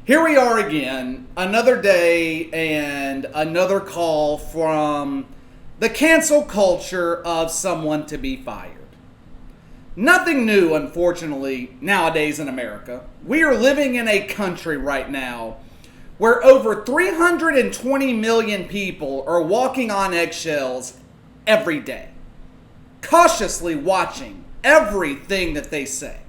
Here we are again, another day and another call from the cancel culture of someone to be fired. Nothing new, unfortunately, nowadays in America. We are living in a country right now where over 320 million people are walking on eggshells every day, cautiously watching everything that they say.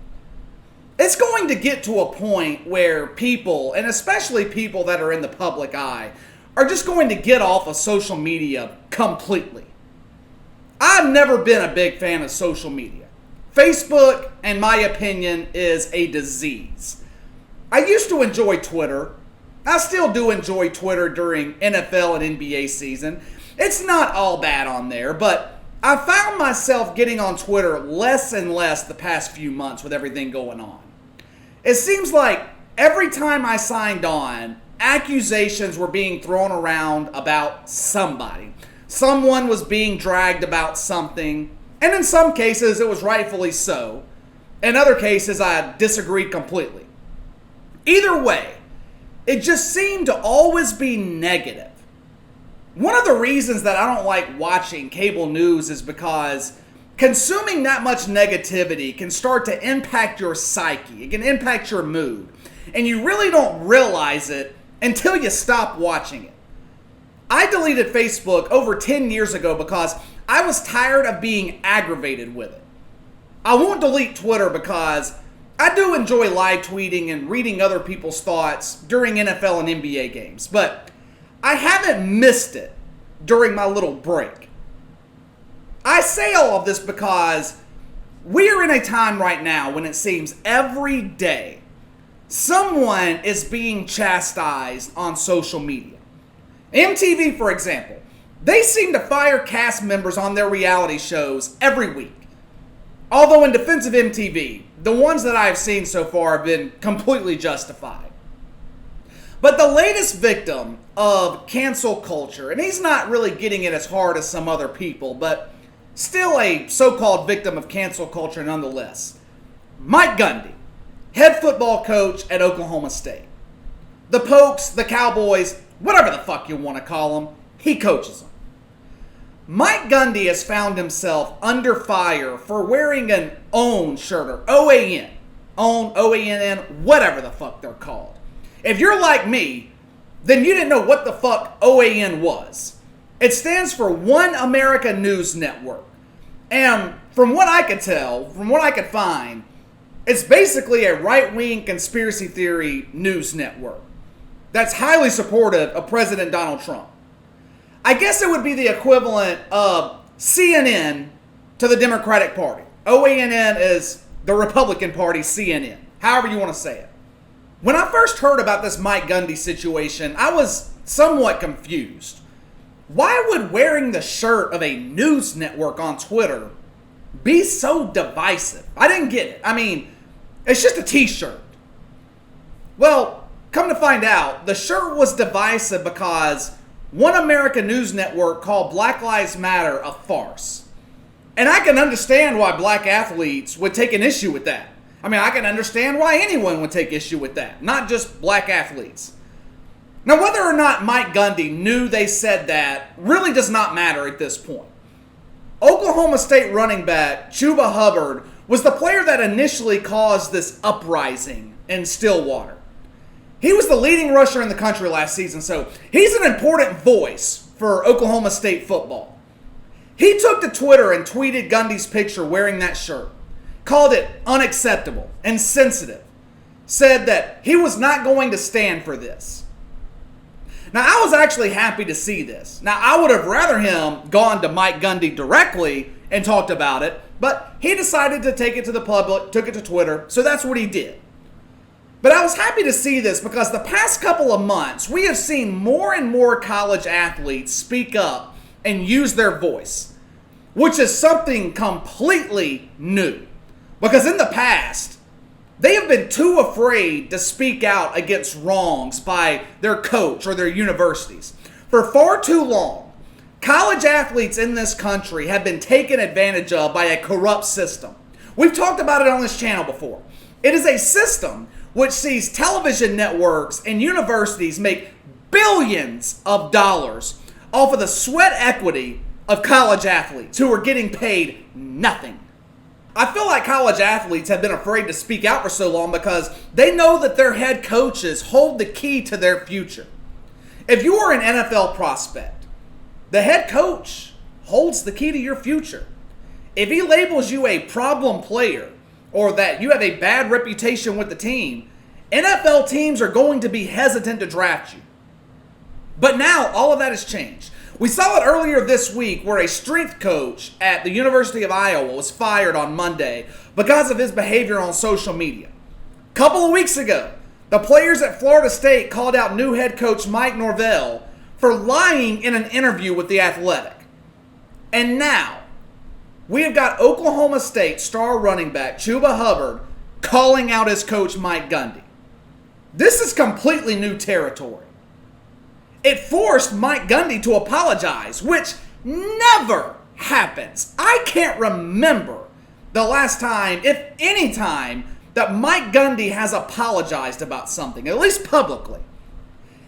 It's going to get to a point where people, and especially people that are in the public eye, are just going to get off of social media completely. I've never been a big fan of social media. Facebook, in my opinion, is a disease. I used to enjoy Twitter. I still do enjoy Twitter during NFL and NBA season. It's not all bad on there, but I found myself getting on Twitter less and less the past few months with everything going on. It seems like every time I signed on, accusations were being thrown around about somebody. Someone was being dragged about something, and in some cases it was rightfully so. In other cases I disagreed completely. Either way, it just seemed to always be negative. One of the reasons that I don't like watching cable news is because consuming that much negativity can start to impact your psyche. It can impact your mood. And you really don't realize it until you stop watching it. I deleted Facebook over 10 years ago because I was tired of being aggravated with it. I won't delete Twitter because I do enjoy live tweeting and reading other people's thoughts during NFL and NBA games. But I haven't missed it during my little break. I say all of this because we are in a time right now when it seems every day someone is being chastised on social media. MTV, for example, they seem to fire cast members on their reality shows every week. Although in defense of MTV, the ones that I have seen so far have been completely justified. But the latest victim of cancel culture, and he's not really getting it as hard as some other people, but still a so-called victim of cancel culture nonetheless. Mike Gundy, head football coach at Oklahoma State. The Pokes, the Cowboys, whatever the fuck you want to call them, he coaches them. Mike Gundy has found himself under fire for wearing an OWN shirt, or OAN, OWN, OANN, whatever the fuck they're called. If you're like me, then you didn't know what the fuck OAN was. It stands for One America News Network. And from what I could tell, from what I could find, it's basically a right-wing conspiracy theory news network that's highly supportive of President Donald Trump. I guess it would be the equivalent of CNN to the Democratic Party. OANN is the Republican Party's CNN, however you want to say it. When I first heard about this Mike Gundy situation, I was somewhat confused. Why would wearing the shirt of a news network on Twitter be so divisive? I didn't get it. I mean, it's just a t-shirt. Well, come to find out, the shirt was divisive because One America News Network called Black Lives Matter a farce. And I can understand why black athletes would take an issue with that. I mean, I can understand why anyone would take issue with that, not just black athletes. Now, whether or not Mike Gundy knew they said that really does not matter at this point. Oklahoma State running back Chuba Hubbard was the player that initially caused this uprising in Stillwater. He was the leading rusher in the country last season, so he's an important voice for Oklahoma State football. He took to Twitter and tweeted Gundy's picture wearing that shirt, called it unacceptable, insensitive, said that he was not going to stand for this. Now, I was actually happy to see this. Now, I would have rather him gone to Mike Gundy directly and talked about it, but he decided to take it to the public, took it to Twitter, so that's what he did. But I was happy to see this because the past couple of months, we have seen more and more college athletes speak up and use their voice, which is something completely new. Because in the past, they have been too afraid to speak out against wrongs by their coach or their universities. For far too long, college athletes in this country have been taken advantage of by a corrupt system. We've talked about it on this channel before. It is a system which sees television networks and universities make billions of dollars off of the sweat equity of college athletes who are getting paid nothing. I feel like college athletes have been afraid to speak out for so long because they know that their head coaches hold the key to their future. If you are an NFL prospect, the head coach holds the key to your future. If he labels you a problem player or that you have a bad reputation with the team, NFL teams are going to be hesitant to draft you. But now all of that has changed. We saw it earlier this week where a strength coach at the University of Iowa was fired on Monday because of his behavior on social media. A couple of weeks ago, the players at Florida State called out new head coach Mike Norvell for lying in an interview with The Athletic. And now, we have got Oklahoma State star running back Chuba Hubbard calling out his coach Mike Gundy. This is completely new territory. It forced Mike Gundy to apologize, which never happens. I can't remember the last time, if any time, that Mike Gundy has apologized about something, at least publicly.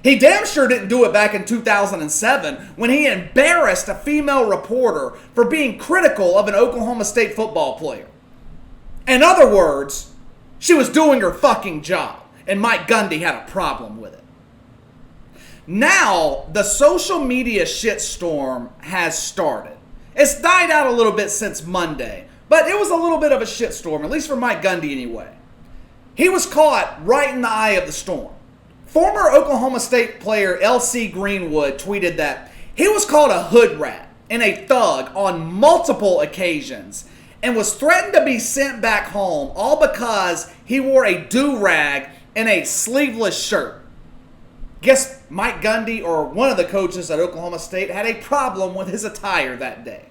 He damn sure didn't do it back in 2007 when he embarrassed a female reporter for being critical of an Oklahoma State football player. In other words, she was doing her fucking job, and Mike Gundy had a problem with it. Now, the social media shitstorm has started. It's died out a little bit since Monday, but it was a little bit of a shitstorm, at least for Mike Gundy anyway. He was caught right in the eye of the storm. Former Oklahoma State player L.C. Greenwood tweeted that he was called a hood rat and a thug on multiple occasions and was threatened to be sent back home all because he wore a do-rag and a sleeveless shirt. Guess Mike Gundy or one of the coaches at Oklahoma State had a problem with his attire that day.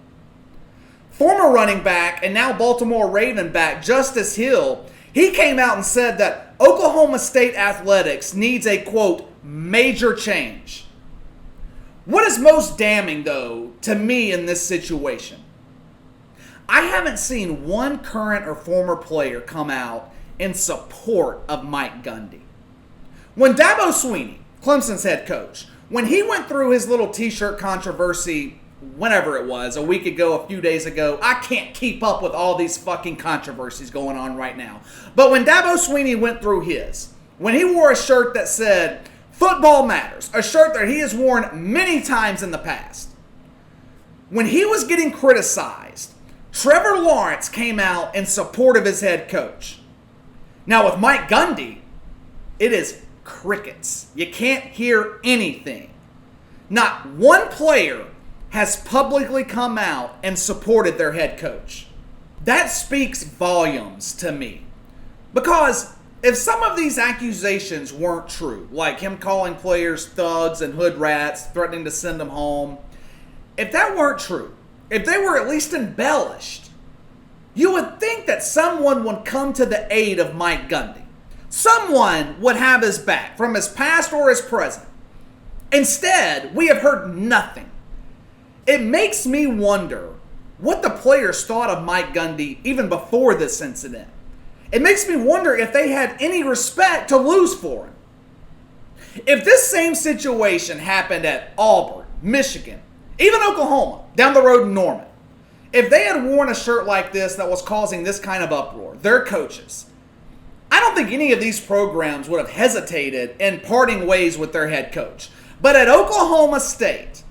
Former running back and now Baltimore Raven back Justice Hill, he came out and said that Oklahoma State athletics needs a, quote, major change. What is most damning, though, to me in this situation? I haven't seen one current or former player come out in support of Mike Gundy. When Dabo Swinney, Clemson's head coach, when he went through his little t-shirt controversy, whenever it was, a week ago, a few days ago, I can't keep up with all these fucking controversies going on right now. But when Dabo Swinney went through his, when he wore a shirt that said, "Football matters," a shirt that he has worn many times in the past, when he was getting criticized, Trevor Lawrence came out in support of his head coach. Now with Mike Gundy, it is crickets. You can't hear anything. Not one player has publicly come out and supported their head coach. That speaks volumes to me. Because if some of these accusations weren't true, like him calling players thugs and hood rats, threatening to send them home, if that weren't true, if they were at least embellished, you would think that someone would come to the aid of Mike Gundy. Someone would have his back, from his past or his present. Instead, we have heard nothing. It makes me wonder what the players thought of Mike Gundy even before this incident. It makes me wonder if they had any respect to lose for him. If this same situation happened at Auburn, Michigan, even Oklahoma, down the road in Norman, if they had worn a shirt like this that was causing this kind of uproar, their coaches, I don't think any of these programs would have hesitated in parting ways with their head coach. But at Oklahoma State,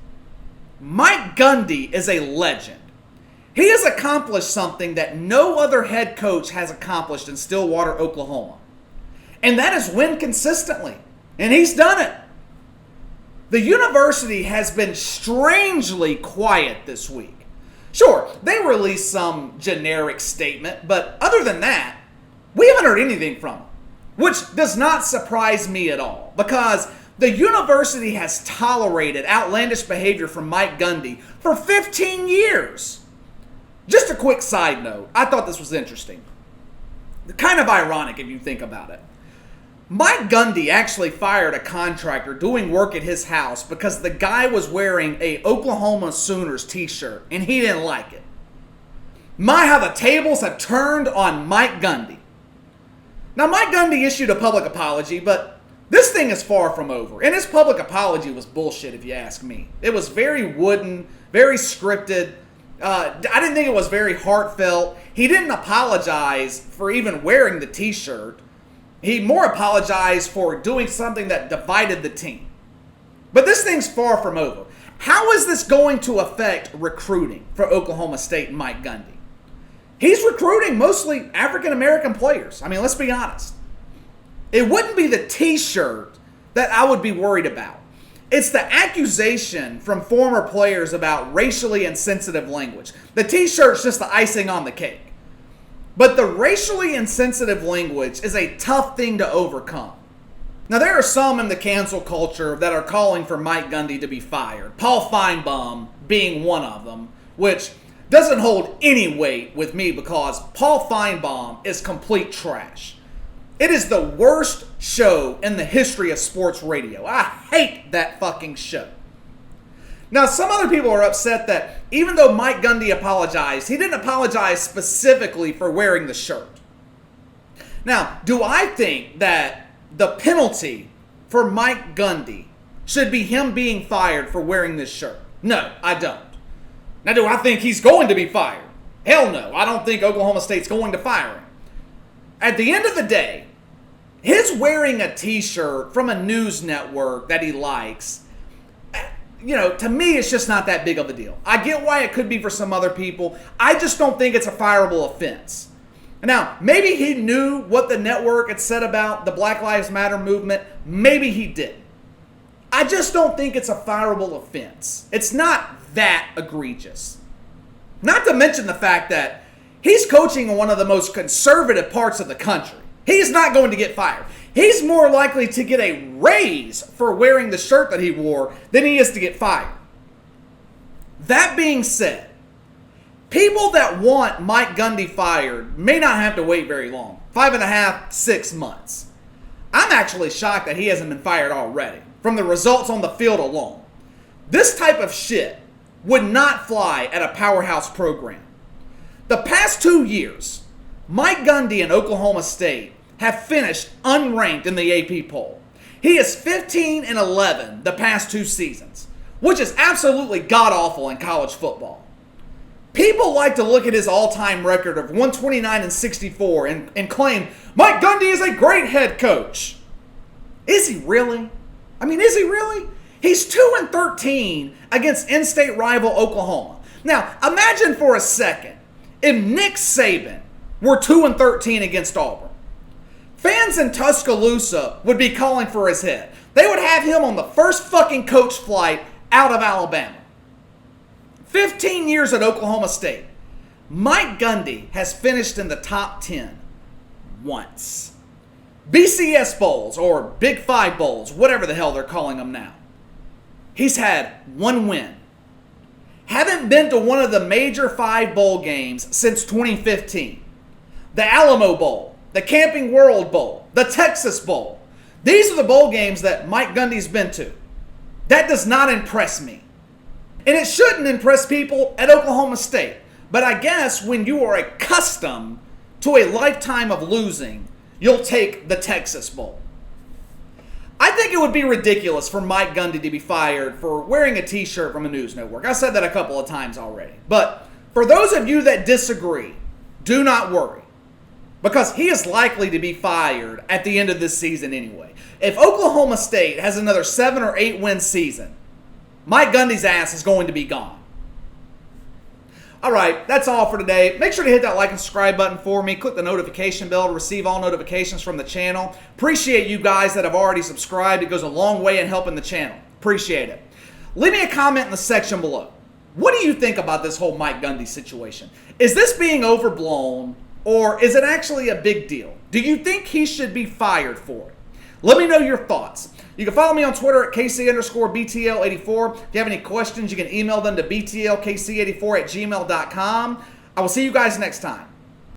Mike Gundy is a legend. He has accomplished something that no other head coach has accomplished in Stillwater, Oklahoma. And that is win consistently. And he's done it. The university has been strangely quiet this week. Sure, they released some generic statement, but other than that, we haven't heard anything from them. Which does not surprise me at all, because the university has tolerated outlandish behavior from Mike Gundy for 15 years. Just a quick side note. I thought this was interesting. Kind of ironic if you think about it. Mike Gundy actually fired a contractor doing work at his house because the guy was wearing a Oklahoma Sooners t-shirt and he didn't like it. My, how the tables have turned on Mike Gundy. Now, Mike Gundy issued a public apology, but this thing is far from over. And his public apology was bullshit, if you ask me. It was very wooden, very scripted. I didn't think it was very heartfelt. He didn't apologize for even wearing the t-shirt. He more apologized for doing something that divided the team. But this thing's far from over. How is this going to affect recruiting for Oklahoma State and Mike Gundy? He's recruiting mostly African-American players. I mean, let's be honest. It wouldn't be the t-shirt that I would be worried about. It's the accusation from former players about racially insensitive language. The t-shirt's just the icing on the cake. But the racially insensitive language is a tough thing to overcome. Now, there are some in the cancel culture that are calling for Mike Gundy to be fired. Paul Feinbaum being one of them, which doesn't hold any weight with me because Paul Feinbaum is complete trash. It is the worst show in the history of sports radio. I hate that fucking show. Now, some other people are upset that even though Mike Gundy apologized, he didn't apologize specifically for wearing the shirt. Now, do I think that the penalty for Mike Gundy should be him being fired for wearing this shirt? No, I don't. Now, do I think he's going to be fired? Hell no. I don't think Oklahoma State's going to fire him. At the end of the day, his wearing a t-shirt from a news network that he likes, to me, it's just not that big of a deal. I get why it could be for some other people. I just don't think it's a fireable offense. Now, maybe he knew what the network had said about the Black Lives Matter movement. Maybe he didn't. I just don't think it's a fireable offense. It's not that egregious. Not to mention the fact that he's coaching in one of the most conservative parts of the country. He's not going to get fired. He's more likely to get a raise for wearing the shirt that he wore than he is to get fired. That being said, people that want Mike Gundy fired may not have to wait very long. 5.5, 6 months. I'm actually shocked that he hasn't been fired already from the results on the field alone. This type of shit would not fly at a powerhouse program. The past 2 years, Mike Gundy and Oklahoma State have finished unranked in the AP poll. He is 15-11 the past 2 seasons, which is absolutely god-awful in college football. People like to look at his all-time record of 129-64 and claim Mike Gundy is a great head coach. Is he really? Is he really? He's 2-13 against in-state rival Oklahoma. Now, imagine for a second if Nick Saban were 2-13 against Auburn. Fans in Tuscaloosa would be calling for his head. They would have him on the first fucking coach flight out of Alabama. 15 years at Oklahoma State. Mike Gundy has finished in the top 10 once. BCS Bowls, or Big Five Bowls, whatever the hell they're calling them now. He's had 1 win. Haven't been to one of the major 5 bowl games since 2015. The Alamo Bowl, the Camping World Bowl, the Texas Bowl. These are the bowl games that Mike Gundy's been to. That does not impress me. And it shouldn't impress people at Oklahoma State. But I guess when you are accustomed to a lifetime of losing, you'll take the Texas Bowl. I think it would be ridiculous for Mike Gundy to be fired for wearing a t-shirt from a news network. I said that a couple of times already. But for those of you that disagree, do not worry, because he is likely to be fired at the end of this season anyway. If Oklahoma State has another 7 or 8 win season, Mike Gundy's ass is going to be gone. All right, that's all for today. Make sure to hit that like and subscribe button for me. Click the notification bell to receive all notifications from the channel. Appreciate you guys that have already subscribed. It goes a long way in helping the channel. Appreciate it. Leave me a comment in the section below. What do you think about this whole Mike Gundy situation? Is this being overblown, or is it actually a big deal? Do you think he should be fired for it? Let me know your thoughts. You can follow me on Twitter at KC_BTL84. If you have any questions, you can email them to BTLKC84@gmail.com. I will see you guys next time.